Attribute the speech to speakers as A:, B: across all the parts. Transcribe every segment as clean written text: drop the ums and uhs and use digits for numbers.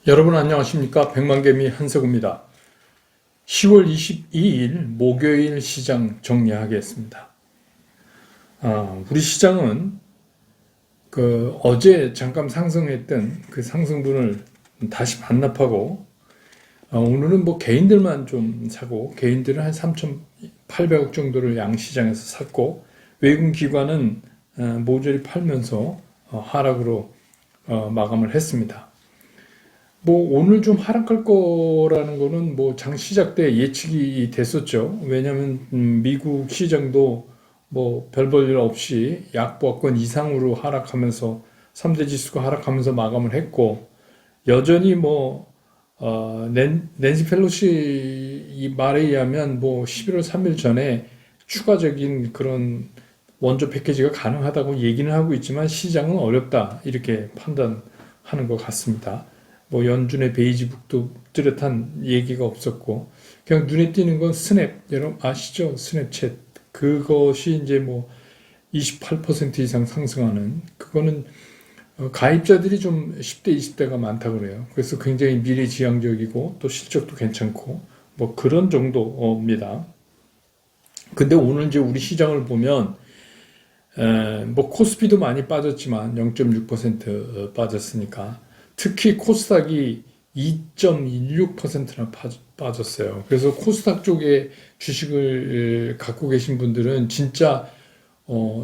A: 여러분 안녕하십니까? 백만개미 한석우입니다. 10월 22일 목요일 시장 정리하겠습니다. 우리 시장은 어제 잠깐 상승했던 그 상승분을 다시 반납하고 오늘은 개인들만 좀 사고 개인들은 한 3,800억 정도를 양시장에서 샀고 외국 기관은 모조리 팔면서 하락으로 마감을 했습니다. 오늘 좀 하락할 거라는 거는 장 시작 때 예측이 됐었죠. 왜냐하면 미국 시장도 별 볼 일 없이 약보합권 이상으로 하락하면서 3대 지수가 하락하면서 마감을 했고 여전히 낸시 펠로시 이 말에 의하면 11월 3일 전에 추가적인 그런 원조 패키지가 가능하다고 얘기는 하고 있지만 시장은 어렵다 이렇게 판단하는 것 같습니다. 연준의 베이지북도 뚜렷한 얘기가 없었고 그냥 눈에 띄는 건 스냅, 여러분 아시죠? 스냅챗 그것이 이제 28% 이상 상승하는 그거는 가입자들이 좀 10대, 20대가 많다 그래요. 그래서 굉장히 미래지향적이고 또 실적도 괜찮고 그런 정도입니다. 근데 오늘 이제 우리 시장을 보면 코스피도 많이 빠졌지만 0.6% 빠졌으니까 특히 코스닥이 2.16%나 빠졌어요. 그래서 코스닥 쪽에 주식을 갖고 계신 분들은 진짜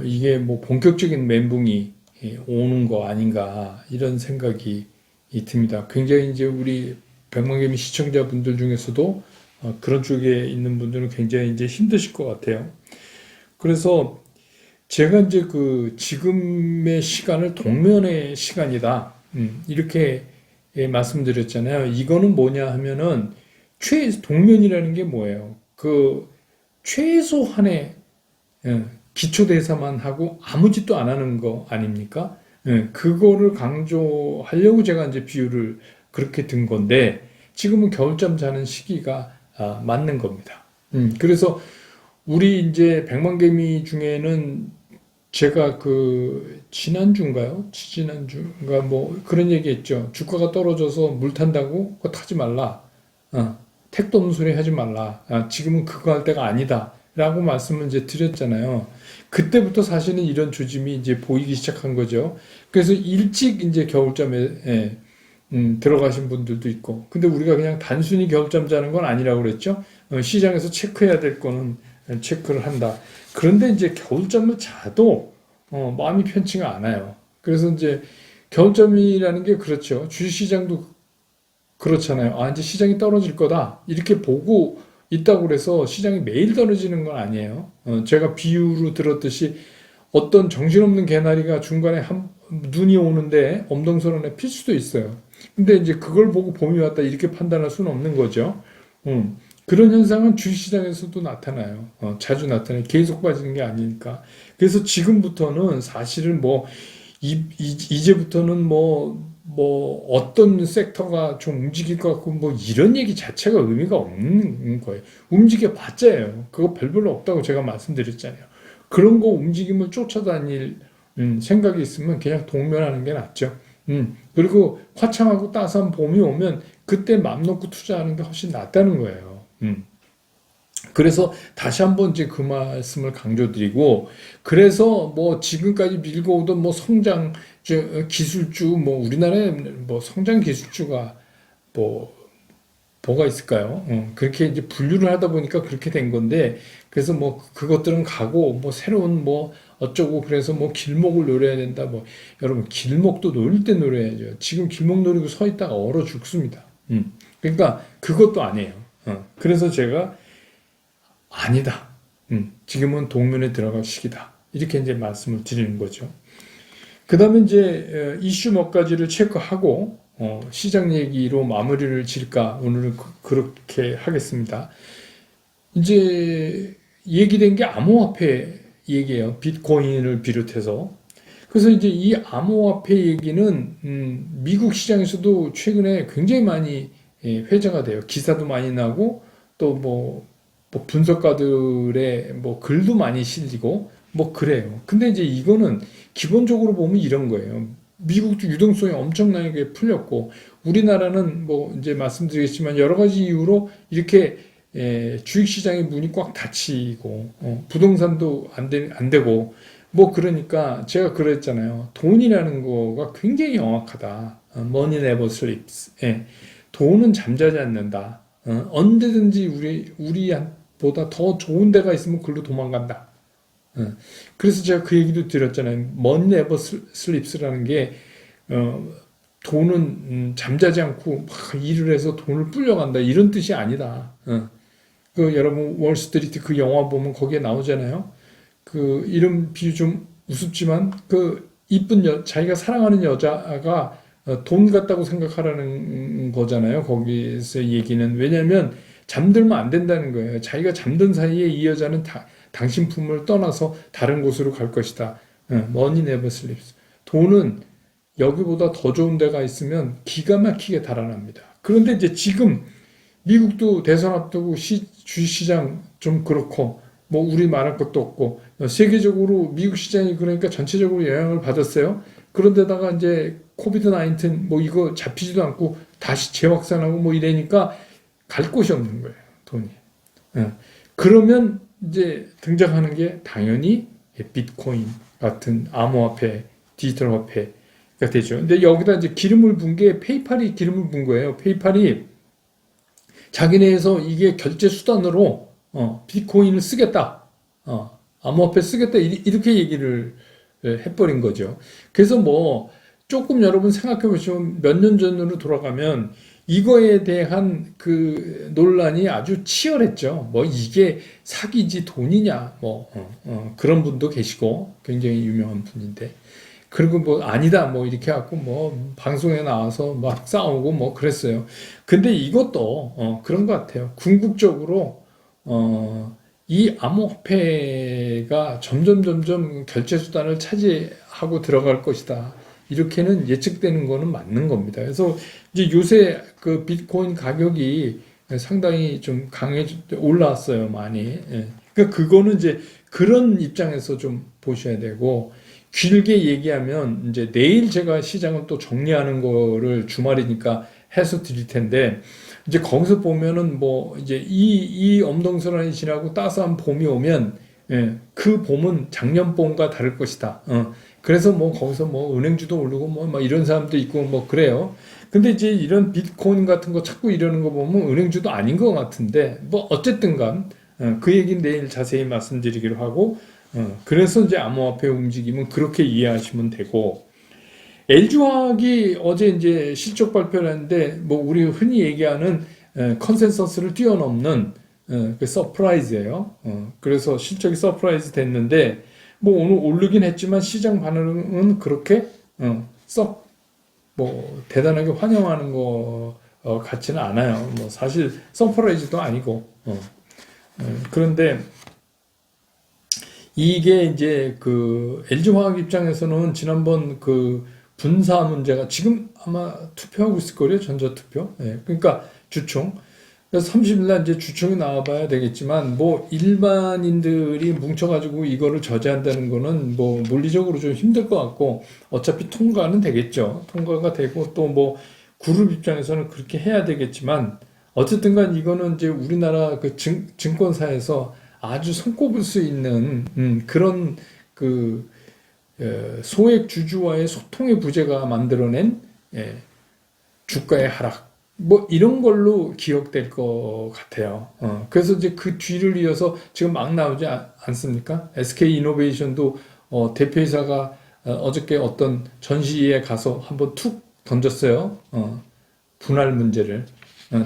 A: 이게 본격적인 멘붕이 오는 거 아닌가 이런 생각이 듭니다. 굉장히 이제 우리 백만개미 시청자분들 중에서도 그런 쪽에 있는 분들은 굉장히 이제 힘드실 것 같아요. 그래서 제가 이제 지금의 시간을 동면의 시간이다. 이렇게 말씀드렸잖아요. 이거는 뭐냐 하면은 동면이라는 게 뭐예요? 최소한의 기초 대사만 하고 아무 짓도 안 하는 거 아닙니까? 그거를 강조하려고 제가 이제 비유를 그렇게 든 건데 지금은 겨울잠 자는 시기가 맞는 겁니다. 그래서 우리 이제 백만개미 중에는 제가 지난주인가요? 지난주인가 그런 얘기 했죠. 주가가 떨어져서 물 탄다고 그거 타지 말라. 택도 없는 소리 하지 말라. 지금은 그거 할 때가 아니다. 라고 말씀을 이제 드렸잖아요. 그때부터 사실은 이런 조짐이 이제 보이기 시작한 거죠. 그래서 일찍 이제 겨울잠에 들어가신 분들도 있고. 근데 우리가 그냥 단순히 겨울잠 자는 건 아니라고 그랬죠. 시장에서 체크해야 될 거는 체크를 한다. 그런데 이제 겨울잠을 자도 마음이 편치가 않아요. 그래서 이제 겨울잠이라는 게 그렇죠. 주식시장도 그렇잖아요. 이제 시장이 떨어질 거다. 이렇게 보고 있다고 그래서 시장이 매일 떨어지는 건 아니에요. 제가 비유로 들었듯이 어떤 정신없는 개나리가 중간에 눈이 오는데 엄동설원에 필 수도 있어요. 근데 이제 그걸 보고 봄이 왔다 이렇게 판단할 수는 없는 거죠. 그런 현상은 주식시장에서도 나타나요. 자주 나타나요. 계속 빠지는 게 아니니까. 그래서 지금부터는 사실은 이제부터는 어떤 섹터가 좀 움직일 것 같고 이런 얘기 자체가 의미가 없는 거예요. 움직여봤자예요. 그거 별로 없다고 제가 말씀드렸잖아요. 그런 거 움직임을 쫓아다닐 생각이 있으면 그냥 동면하는 게 낫죠. 그리고 화창하고 따스한 봄이 오면 그때 맘 놓고 투자하는 게 훨씬 낫다는 거예요. 그래서 다시 한번 이제 그 말씀을 강조드리고, 그래서 지금까지 밀고 오던 성장 기술주, 우리나라에 성장 기술주가 뭐가 있을까요? 그렇게 이제 분류를 하다 보니까 그렇게 된 건데, 그래서 그것들은 가고, 새로운 어쩌고, 그래서 길목을 노려야 된다. 여러분, 길목도 노릴 때 노려야죠. 지금 길목 노리고 서 있다가 얼어 죽습니다. 그러니까 그것도 아니에요. 그래서 제가 아니다. 지금은 동면에 들어갈 시기다. 이렇게 이제 말씀을 드리는 거죠. 그 다음에 이제 이슈 몇 가지를 체크하고 시장 얘기로 마무리를 질까 오늘은 그렇게 하겠습니다. 이제 얘기된 게 암호화폐 얘기예요. 비트코인을 비롯해서. 그래서 이제 이 암호화폐 얘기는 미국 시장에서도 최근에 굉장히 많이 회자가 돼요. 기사도 많이 나고 또 분석가들의 글도 많이 실리고 그래요. 근데 이제 이거는 기본적으로 보면 이런 거예요. 미국도 유동성이 엄청나게 풀렸고 우리나라는 뭐 이제 말씀드리겠지만 여러 가지 이유로 이렇게 주식시장의 문이 꽉 닫히고 부동산도 안 되고 뭐 그러니까 제가 그랬잖아요. 돈이라는 거가 굉장히 영악하다. Money never sleeps. 돈은 잠자지 않는다. 언제든지 우리보다 더 좋은 데가 있으면 그걸로 도망간다. 그래서 제가 그 얘기도 드렸잖아요. Money never sleeps라는 게 돈은 잠자지 않고 막 일을 해서 돈을 불려간다 이런 뜻이 아니다. 그 여러분 월스트리트 그 영화 보면 거기에 나오잖아요. 그 이런 비유 좀 우습지만 그 이쁜 자기가 사랑하는 여자가 돈 같다고 생각하라는 거잖아요. 거기서 얘기는 왜냐하면 잠들면 안 된다는 거예요. 자기가 잠든 사이에 이 여자는 당신 품을 떠나서 다른 곳으로 갈 것이다. Money never sleeps. 돈은 여기보다 더 좋은 데가 있으면 기가 막히게 달아납니다. 그런데 이제 지금 미국도 대선 앞두고 주식시장 좀 그렇고 뭐 우리 말할 것도 없고 세계적으로 미국 시장이 그러니까 전체적으로 영향을 받았어요. 그런데다가 이제 코비드 19 뭐 이거 잡히지도 않고 다시 재확산하고 뭐 이래니까 갈 곳이 없는 거예요. 돈이. 그러면 이제 등장하는 게 당연히 비트코인 같은 암호화폐, 디지털 화폐가 되죠. 근데 여기다 이제 기름을 분 게 페이팔이 기름을 분 거예요. 페이팔이 자기네에서 이게 결제 수단으로 비트코인을 쓰겠다, 암호화폐 쓰겠다 이렇게 얘기를 해버린 거죠. 그래서 뭐 조금 여러분 생각해 보시면 몇 년 전으로 돌아가면 이거에 대한 그 논란이 아주 치열했죠. 뭐 이게 사기지 돈이냐, 뭐 그런 분도 계시고 굉장히 유명한 분인데. 그리고 뭐 아니다 뭐 이렇게 해갖고 뭐 방송에 나와서 막 싸우고 뭐 그랬어요. 근데 이것도 그런 것 같아요. 궁극적으로 이 암호화폐가 점점 결제 수단을 차지하고 들어갈 것이다. 이렇게는 예측되는 거는 맞는 겁니다. 그래서 이제 요새 그 비트코인 가격이 상당히 좀 올라왔어요, 많이. 그러니까 그거는 이제 그런 입장에서 좀 보셔야 되고, 길게 얘기하면 이제 내일 제가 시장을 또 정리하는 거를 주말이니까 해서 드릴 텐데, 이제 거기서 보면은 뭐 이제 이 엄동설한이 지나고 따스한 봄이 오면 그 봄은 작년 봄과 다를 것이다. 그래서 뭐 거기서 뭐 은행주도 오르고 뭐 막 이런 사람도 있고 뭐 그래요. 근데 이제 이런 비트코인 같은 거 찾고 이러는 거 보면 은행주도 아닌 것 같은데 뭐 어쨌든 간 그 얘기는 내일 자세히 말씀드리기로 하고 그래서 이제 암호화폐 움직임은 그렇게 이해하시면 되고 LG화학이 어제 이제 실적 발표를 했는데 뭐 우리 흔히 얘기하는 컨센서스를 뛰어넘는 그 서프라이즈예요. 그래서 실적이 서프라이즈 됐는데 뭐 오늘 오르긴 했지만 시장 반응은 그렇게 썩 뭐 대단하게 환영하는 거 같지는 않아요. 뭐 사실 서프라이즈도 아니고 그런데 이게 이제 그 LG화학 입장에서는 지난번 그 분사 문제가 지금 아마 투표하고 있을 거예요. 전자투표. 그러니까 주총. 그래서 30일 날 이제 주총이 나와봐야 되겠지만 뭐 일반인들이 뭉쳐가지고 이거를 저지한다는 거는 뭐 물리적으로 좀 힘들 것 같고 어차피 통과는 되겠죠. 통과가 되고 또 뭐 그룹 입장에서는 그렇게 해야 되겠지만 어쨌든간 이거는 이제 우리나라 그 증권사에서 아주 손꼽을 수 있는 그런 그 소액 주주와의 소통의 부재가 만들어낸 주가의 하락 뭐 이런 걸로 기억될 것 같아요. 그래서 이제 그 뒤를 이어서 지금 막 나오지 않습니까? SK 이노베이션도 대표이사가 어저께 어떤 전시회에 가서 한번 툭 던졌어요. 분할 문제를.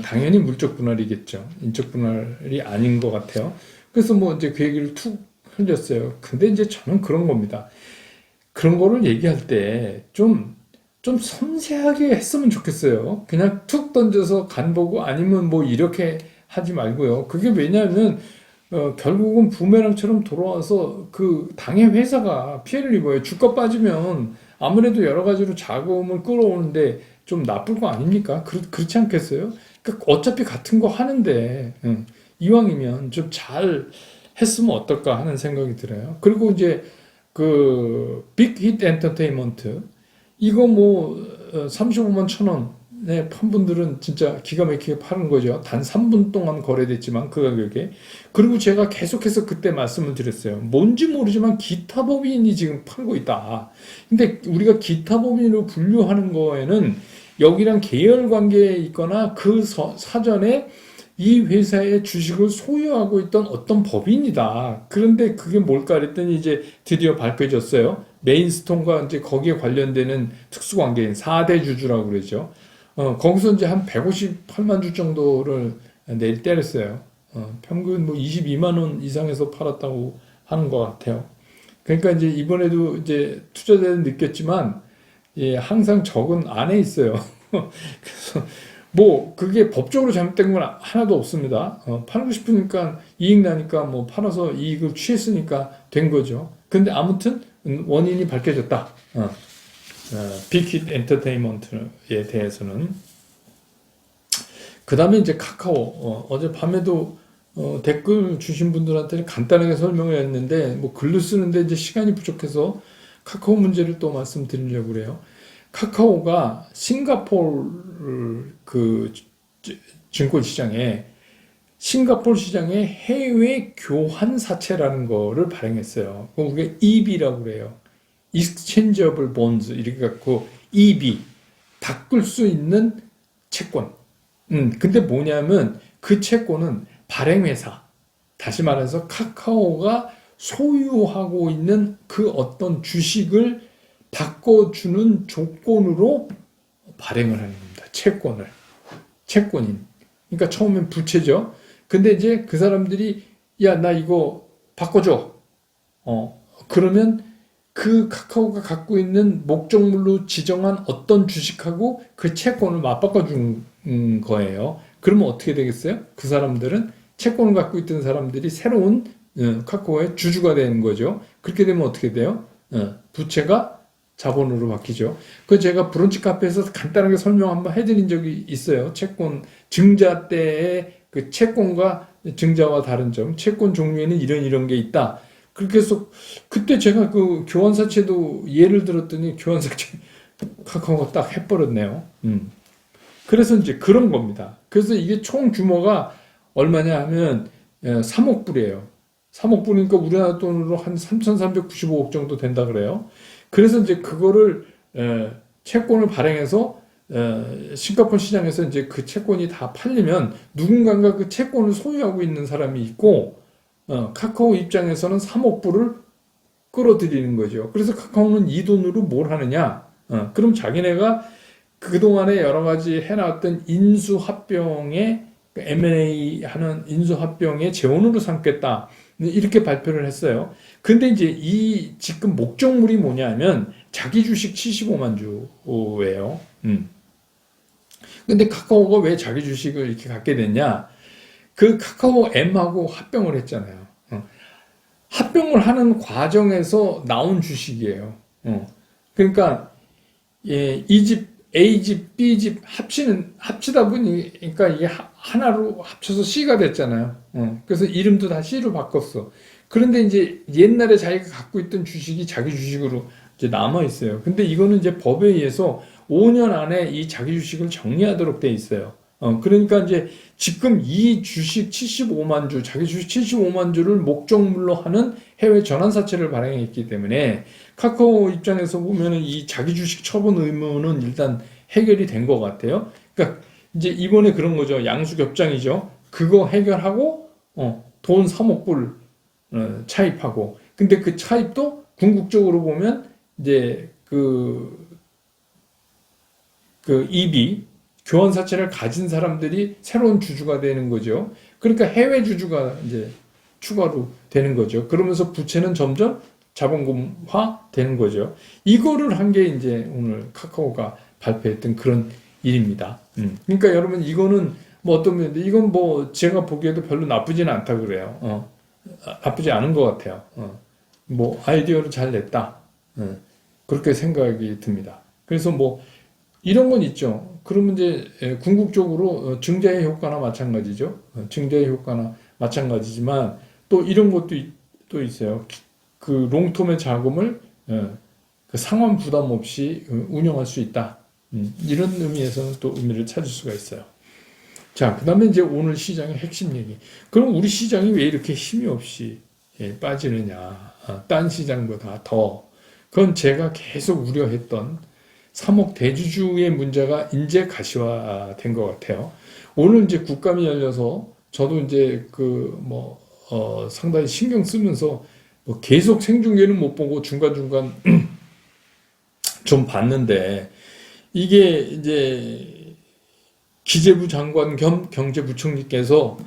A: 당연히 물적 분할이겠죠. 인적 분할이 아닌 것 같아요. 그래서 뭐 이제 그 얘기를 툭 흘렸어요. 근데 이제 저는 그런 겁니다. 그런 거를 얘기할 때 좀 섬세하게 했으면 좋겠어요. 그냥 툭 던져서 간 보고 아니면 뭐 이렇게 하지 말고요. 그게 왜냐하면 결국은 부메랑처럼 돌아와서 그 당해 회사가 피해를 입어요. 주가 빠지면 아무래도 여러 가지로 자금을 끌어오는데 좀 나쁠 거 아닙니까? 그렇지 않겠어요? 그러니까 어차피 같은 거 하는데 이왕이면 좀 잘 했으면 어떨까 하는 생각이 들어요. 그리고 이제 그 빅히트 엔터테인먼트 이거 뭐 35만 천 원에 판 분들은 진짜 기가 막히게 파는 거죠. 단 3분 동안 거래됐지만 그 가격에. 그리고 제가 계속해서 그때 말씀을 드렸어요. 뭔지 모르지만 기타 법인이 지금 팔고 있다. 근데 우리가 기타 법인으로 분류하는 거에는 여기랑 계열 관계에 있거나 그 사전에 이 회사의 주식을 소유하고 있던 어떤 법인이다. 그런데 그게 뭘까 그랬더니 이제 드디어 밝혀졌어요. 메인스톤과 이제 거기에 관련되는 특수관계인 4대 주주라고 그러죠. 거기서 이제 한 158만 주 정도를 내일 때렸어요. 평균 뭐 22만 원 이상에서 팔았다고 하는 것 같아요. 그러니까 이제 이번에도 이제 투자자들은 느꼈지만, 예, 항상 적은 안에 있어요. 그래서 뭐 그게 법적으로 잘못된 건 하나도 없습니다. 팔고 싶으니까 이익 나니까 뭐 팔아서 이익을 취했으니까 된 거죠. 근데 아무튼 원인이 밝혀졌다. 빅히트 엔터테인먼트에 대해서는. 그 다음에 이제 카카오. 어젯밤에도 댓글 주신 분들한테는 간단하게 설명을 했는데 뭐 글로 쓰는데 이제 시간이 부족해서 카카오 문제를 또 말씀드리려고 그래요. 카카오가 싱가포르 그 증권 시장에 싱가포르 시장에 해외 교환 사채라는 거를 발행했어요. 그게 EB라고 그래요. Exchangeable Bonds 이렇게 갖고 EB 바꿀 수 있는 채권. 근데 뭐냐면 그 채권은 발행회사, 다시 말해서 카카오가 소유하고 있는 그 어떤 주식을 바꿔주는 조건으로 발행을 하는 겁니다. 채권인. 그러니까 처음엔 부채죠. 근데 이제 그 사람들이 야, 나 이거 바꿔줘. 그러면 그 카카오가 갖고 있는 목적물로 지정한 어떤 주식하고 그 채권을 맞바꿔 준 거예요. 그러면 어떻게 되겠어요? 그 사람들은 채권을 갖고 있던 사람들이 새로운 카카오의 주주가 되는 거죠. 그렇게 되면 어떻게 돼요? 부채가 자본으로 바뀌죠. 그 제가 브런치 카페에서 간단하게 설명 한번 해드린 적이 있어요. 채권 증자 때의 그 채권과 증자와 다른 점, 채권 종류에는 이런 게 있다. 그렇게 해서 그때 제가 그 교환사채도 예를 들었더니 교환사채 카카오가 딱 해버렸네요. 그래서 이제 그런 겁니다. 그래서 이게 총 규모가 얼마냐 하면 3억 불이에요. 3억 불이니까 우리나라 돈으로 한 3,395억 정도 된다 그래요. 그래서 이제 그거를 채권을 발행해서 싱가포르 시장에서 이제 그 채권이 다 팔리면 누군가가 그 채권을 소유하고 있는 사람이 있고 카카오 입장에서는 3억 불을 끌어들이는 거죠. 그래서 카카오는 이 돈으로 뭘 하느냐? 그럼 자기네가 그동안에 여러 가지 해놨던 인수합병에 M&A 하는 인수합병의 재원으로 삼겠다. 이렇게 발표를 했어요. 근데 이제 이 지금 목적물이 뭐냐면 자기 주식 75만 주예요. 근데 카카오가 왜 자기 주식을 이렇게 갖게 됐냐? 그 카카오 M하고 합병을 했잖아요. 합병을 하는 과정에서 나온 주식이에요. 그러니까 예, 이 집, A 집, B 집 합치다 보니까 이게 하나로 합쳐서 C가 됐잖아요. 그래서 이름도 다 C로 바꿨어. 그런데 이제 옛날에 자기가 갖고 있던 주식이 자기 주식으로 이제 남아 있어요. 근데 이거는 이제 법에 의해서 5년 안에 이 자기 주식을 정리하도록 돼 있어요. 그러니까 이제 지금 이 주식 75만 주, 자기 주식 75만 주를 목적물로 하는 해외 전환사채를 발행했기 때문에 카카오 입장에서 보면은 이 자기 주식 처분 의무는 일단 해결이 된 것 같아요. 그러니까 이제 이번에 그런 거죠. 양수겹장이죠. 그거 해결하고, 돈 3억 불 차입하고. 근데 그 차입도 궁극적으로 보면 이제 그 EB, 교환사채를 가진 사람들이 새로운 주주가 되는 거죠. 그러니까 해외 주주가 이제 추가로 되는 거죠. 그러면서 부채는 점점 자본금화 되는 거죠. 이거를 한 게 이제 오늘 카카오가 발표했던 그런 일입니다. 그러니까 여러분 이거는 뭐 어떤 면인데 이건 뭐 제가 보기에도 별로 나쁘지는 않다 그래요. 나쁘지 않은 것 같아요. 뭐 아이디어를 잘 냈다. 그렇게 생각이 듭니다. 그래서 뭐 이런 건 있죠. 그러면 이제 궁극적으로 증자의 효과나 마찬가지죠. 증자의 효과나 마찬가지지만 또 이런 것도 또 있어요. 그 롱텀의 자금을 그 상환 부담 없이 운영할 수 있다. 이런 의미에서는 또 의미를 찾을 수가 있어요. 자, 그 다음에 이제 오늘 시장의 핵심 얘기. 그럼 우리 시장이 왜 이렇게 힘이 없이 빠지느냐. 딴 시장보다 더. 그건 제가 계속 우려했던 3억 대주주의 문제가 이제 가시화된 것 같아요. 오늘 이제 국감이 열려서 저도 이제 상당히 신경 쓰면서 뭐 계속 생중계는 못 보고 중간중간 좀 봤는데 이게 이제 기재부 장관 겸 경제부총리께서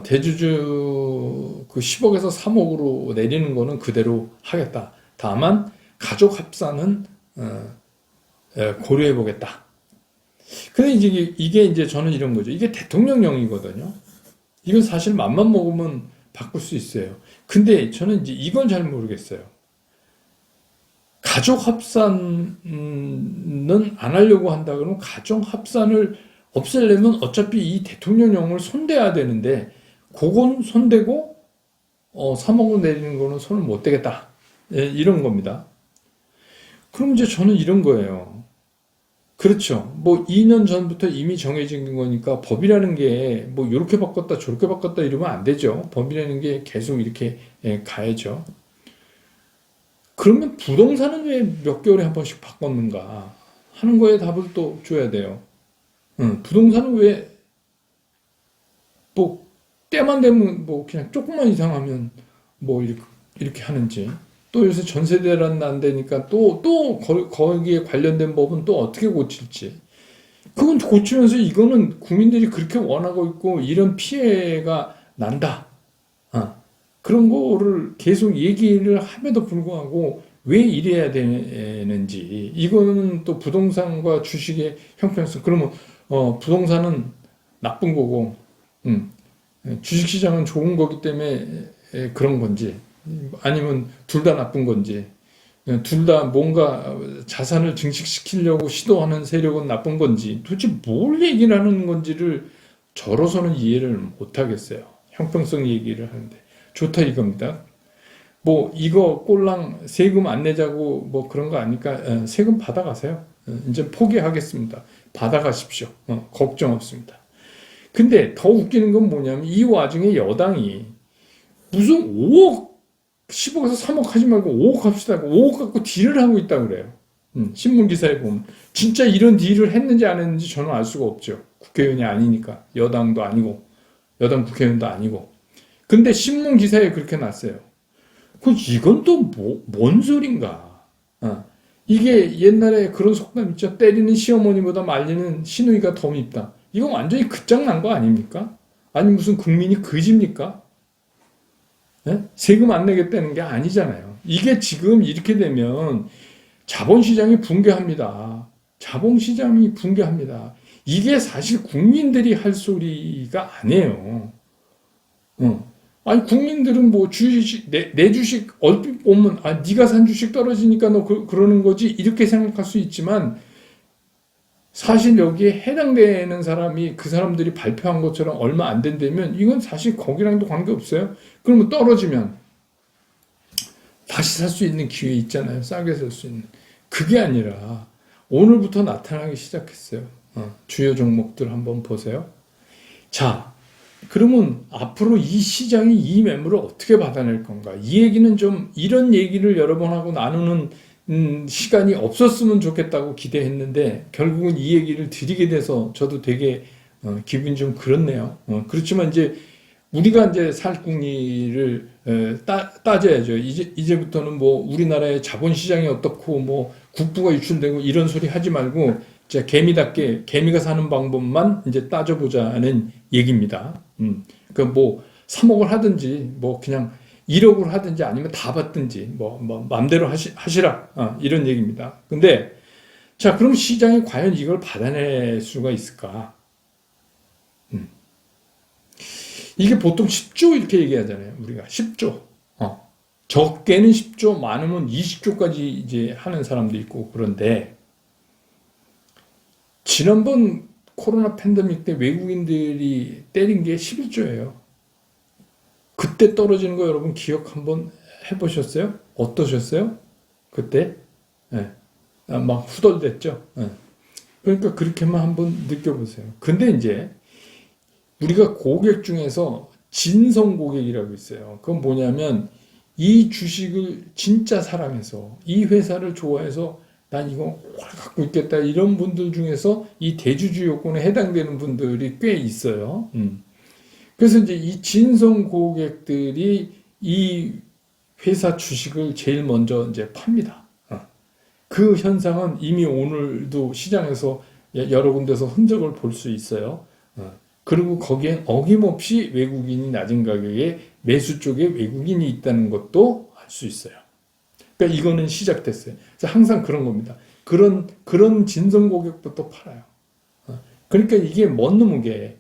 A: 대주주 그 10억에서 3억으로 내리는 거는 그대로 하겠다. 다만 가족 합산은 고려해 보겠다. 근데 이게 이제 저는 이런 거죠. 이게 대통령령이거든요. 이건 사실 맘만 먹으면 바꿀 수 있어요. 근데 저는 이제 이건 잘 모르겠어요. 가족 합산은 안 하려고 한다 그러면 가족 합산을 없애려면 어차피 이 대통령령을 손대야 되는데 그건 손대고 3억을 내리는 거는 손을 못 대겠다. 이런 겁니다. 그럼 이제 저는 이런 거예요. 그렇죠. 뭐 2년 전부터 이미 정해진 거니까 법이라는 게 뭐 이렇게 바꿨다 저렇게 바꿨다 이러면 안 되죠. 법이라는 게 계속 이렇게 가야죠. 그러면 부동산은 왜 몇 개월에 한 번씩 바꿨는가 하는 거에 답을 또 줘야 돼요. 부동산은 왜 뭐 때만 되면 뭐 그냥 조금만 이상하면 뭐 이렇게 하는지, 또 요새 전세 대란 안 되니까 또 거기에 관련된 법은 또 어떻게 고칠지, 그건 고치면서 이거는 국민들이 그렇게 원하고 있고 이런 피해가 난다. 그런 거를 계속 얘기를 함에도 불구하고 왜 이래야 되는지, 이거는 또 부동산과 주식의 형평성, 그러면 부동산은 나쁜 거고 주식시장은 좋은 거기 때문에 그런 건지, 아니면 둘 다 나쁜 건지, 둘 다 뭔가 자산을 증식시키려고 시도하는 세력은 나쁜 건지, 도대체 뭘 얘기를 하는 건지를 저로서는 이해를 못 하겠어요. 형평성 얘기를 하는데 좋다 이겁니다. 뭐 이거 꼴랑 세금 안 내자고 뭐 그런 거 아니까 세금 받아가세요. 이제 포기하겠습니다. 받아가십시오. 걱정 없습니다. 근데 더 웃기는 건 뭐냐면 이 와중에 여당이 무슨 5억, 10억에서 3억 하지 말고 5억 합시다. 5억 갖고 딜을 하고 있다 그래요. 신문 기사에 보면 진짜 이런 딜을 했는지 안 했는지 저는 알 수가 없죠. 국회의원이 아니니까. 여당도 아니고 여당 국회의원도 아니고. 근데 신문 기사에 그렇게 났어요. 그 이건 또 뭔 소린가? 이게 옛날에 그런 속담 있죠. 때리는 시어머니보다 말리는 시누이가 더 밉다. 이거 완전히 끝장난 거 아닙니까? 아니 무슨 국민이 그지입니까? 세금 안 내겠다는 게 아니잖아요. 이게 지금 이렇게 되면 자본시장이 붕괴합니다. 자본시장이 붕괴합니다. 이게 사실 국민들이 할 소리가 아니에요. 아니 국민들은 뭐 주식 내 주식 얼핏 보면 네가 산 주식 떨어지니까 너 그러는 거지 이렇게 생각할 수 있지만, 사실 여기에 해당되는 사람이 그 사람들이 발표한 것처럼 얼마 안 된다면 이건 사실 거기랑도 관계없어요. 그러면 떨어지면 다시 살 수 있는 기회 있잖아요. 싸게 살 수 있는. 그게 아니라 오늘부터 나타나기 시작했어요. 주요 종목들 한번 보세요. 자, 그러면 앞으로 이 시장이 이 매물을 어떻게 받아낼 건가? 이 얘기는 좀 이런 얘기를 여러 번 하고 나누는 시간이 없었으면 좋겠다고 기대했는데 결국은 이 얘기를 드리게 돼서 저도 되게 기분이 좀 그렇네요. 그렇지만 이제 우리가 이제 살궁리를 따져야죠. 이제부터는 뭐 우리나라의 자본시장이 어떻고 뭐 국부가 유출되고 이런 소리 하지 말고 이제 개미답게 개미가 사는 방법만 이제 따져보자는 얘기입니다. 그 뭐 3억을 하든지 뭐 그냥 1억을 하든지 아니면 다 받든지 뭐 마음대로 하시라 이런 얘기입니다. 근데 자, 그럼 시장이 과연 이걸 받아낼 수가 있을까? 이게 보통 10조 이렇게 얘기하잖아요. 우리가 10조. 적게는 10조, 많으면 20조까지 이제 하는 사람도 있고. 그런데 지난번 코로나 팬데믹 때 외국인들이 때린 게 11조예요. 그때 떨어지는 거 여러분 기억 한번 해보셨어요? 어떠셨어요? 그때? 예. 막 후덜댔죠. 예. 그러니까 그렇게만 한번 느껴보세요. 근데 이제 우리가 고객 중에서 진성 고객이라고 있어요. 그건 뭐냐면 이 주식을 진짜 사랑해서 이 회사를 좋아해서 난 이거 갖고 있겠다 이런 분들 중에서 이 대주주 요건에 해당되는 분들이 꽤 있어요. 그래서 이제 이 진성 고객들이 이 회사 주식을 제일 먼저 이제 팝니다. 그 현상은 이미 오늘도 시장에서 여러 군데서 흔적을 볼 수 있어요. 그리고 거기엔 어김없이 외국인이 낮은 가격에 매수 쪽에 외국인이 있다는 것도 알 수 있어요. 그러니까 이거는 시작됐어요. 그래서 항상 그런 겁니다. 그런 진성 고객부터 팔아요. 그러니까 이게 뭔 놈게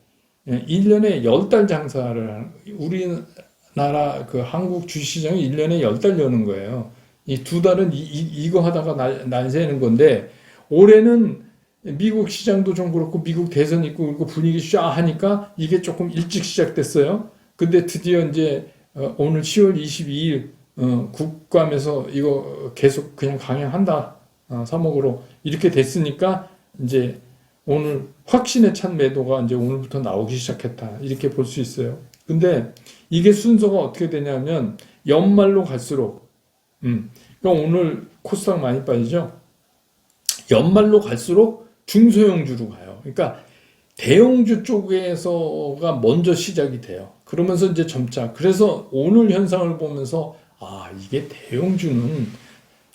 A: 1년에 10달 장사를 하는, 우리나라 그 한국 주식시장이 1년에 10달 여는 거예요. 이 2달은 이거 하다가 날 새는 건데, 올해는 미국 시장도 좀 그렇고, 미국 대선 있고, 그리고 분위기 쫙 하니까 이게 조금 일찍 시작됐어요. 근데 드디어 이제, 오늘 10월 22일, 국감에서 이거 계속 그냥 강행한다. 3억으로. 이렇게 됐으니까, 이제 오늘 확신에 찬 매도가 이제 오늘부터 나오기 시작했다. 이렇게 볼 수 있어요. 근데 이게 순서가 어떻게 되냐면, 연말로 갈수록, 그러니까 오늘 코스닥 많이 빠지죠? 연말로 갈수록 중소형주로 가요. 그러니까 대형주 쪽에서가 먼저 시작이 돼요. 그러면서 이제 점차. 그래서 오늘 현상을 보면서 이게 대형주는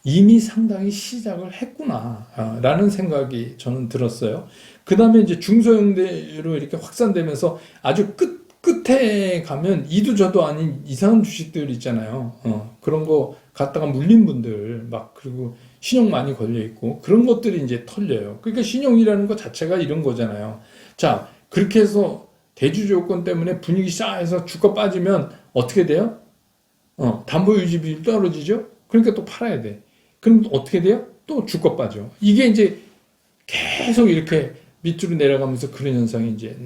A: 이미 상당히 시작을 했구나 라는 생각이 저는 들었어요. 그 다음에 이제 중소형대로 이렇게 확산되면서 아주 끝에 가면 이도 저도 아닌 이상한 주식들 있잖아요. 그런 거 갖다가 물린 분들 그리고 신용 많이 걸려 있고 그런 것들이 이제 털려요. 그러니까 신용이라는 것 자체가 이런 거잖아요. 자, 그렇게 해서 대주 조건 때문에 분위기 싸해서 주가 빠지면 어떻게 돼요? 담보 유지 비율 떨어지죠? 그러니까 또 팔아야 돼. 그럼 어떻게 돼요? 또 주가 빠져. 이게 이제 계속 이렇게 밑으로 내려가면서 그런 현상이 이제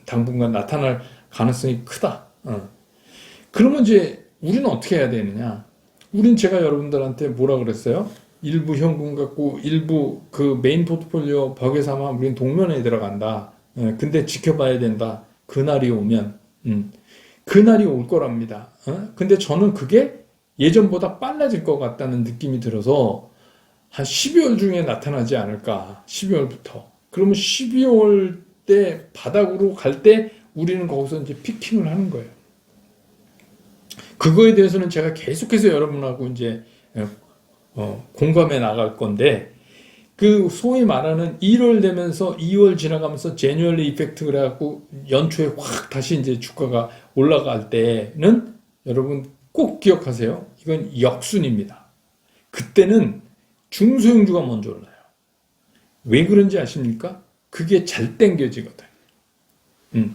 A: 당분간 나타날 가능성이 크다. 그러면 이제 우리는 어떻게 해야 되느냐? 우린 제가 여러분들한테 뭐라 그랬어요? 일부 현금 갖고 일부 그 메인 포트폴리오 벽에 삼아 우린 동면에 들어간다. 근데 지켜봐야 된다. 그날이 오면. 그날이 올 거랍니다. 근데 저는 그게 예전보다 빨라질 것 같다는 느낌이 들어서 한 12월 중에 나타나지 않을까. 12월부터. 그러면 12월 때 바닥으로 갈 때 우리는 거기서 이제 피킹을 하는 거예요. 그거에 대해서는 제가 계속해서 여러분하고 이제 공감해 나갈 건데, 그 소위 말하는 1월 되면서 2월 지나가면서 제뉴얼리 이펙트 그래갖고 연초에 확 다시 이제 주가가 올라갈 때는 여러분 꼭 기억하세요. 이건 역순입니다. 그때는 중소형주가 먼저 올라요. 왜 그런지 아십니까? 그게 잘 땡겨지거든.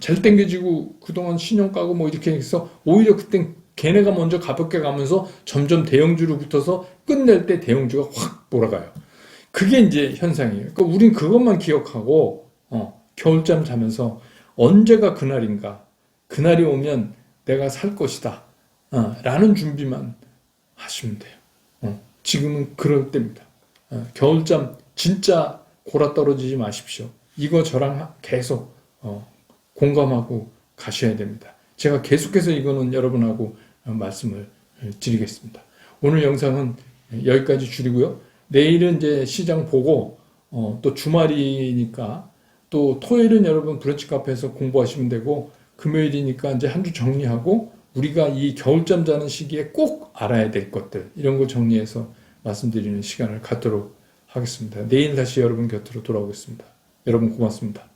A: 잘 땡겨지고 그동안 신용 까고 뭐 이렇게 해서 오히려 그땐 걔네가 먼저 가볍게 가면서 점점 대형주로 붙어서 끝낼 때 대형주가 확 몰아가요. 그게 이제 현상이에요. 그러니까 우린 그것만 기억하고 겨울잠 자면서 언제가 그날인가, 그날이 오면 내가 살 것이다 라는 준비만 하시면 돼요. 지금은 그럴 때입니다. 겨울잠 진짜 골아떨어지지 마십시오. 이거 저랑 계속 공감하고 가셔야 됩니다. 제가 계속해서 이거는 여러분하고 말씀을 드리겠습니다. 오늘 영상은 여기까지 줄이고요. 내일은 이제 시장 보고 또 주말이니까 또 토요일은 여러분 브런치 카페에서 공부하시면 되고 금요일이니까 이제 한 주 정리하고 우리가 이 겨울잠 자는 시기에 꼭 알아야 될 것들 이런 거 정리해서 말씀드리는 시간을 갖도록 하겠습니다. 내일 다시 여러분 곁으로 돌아오겠습니다. 여러분 고맙습니다.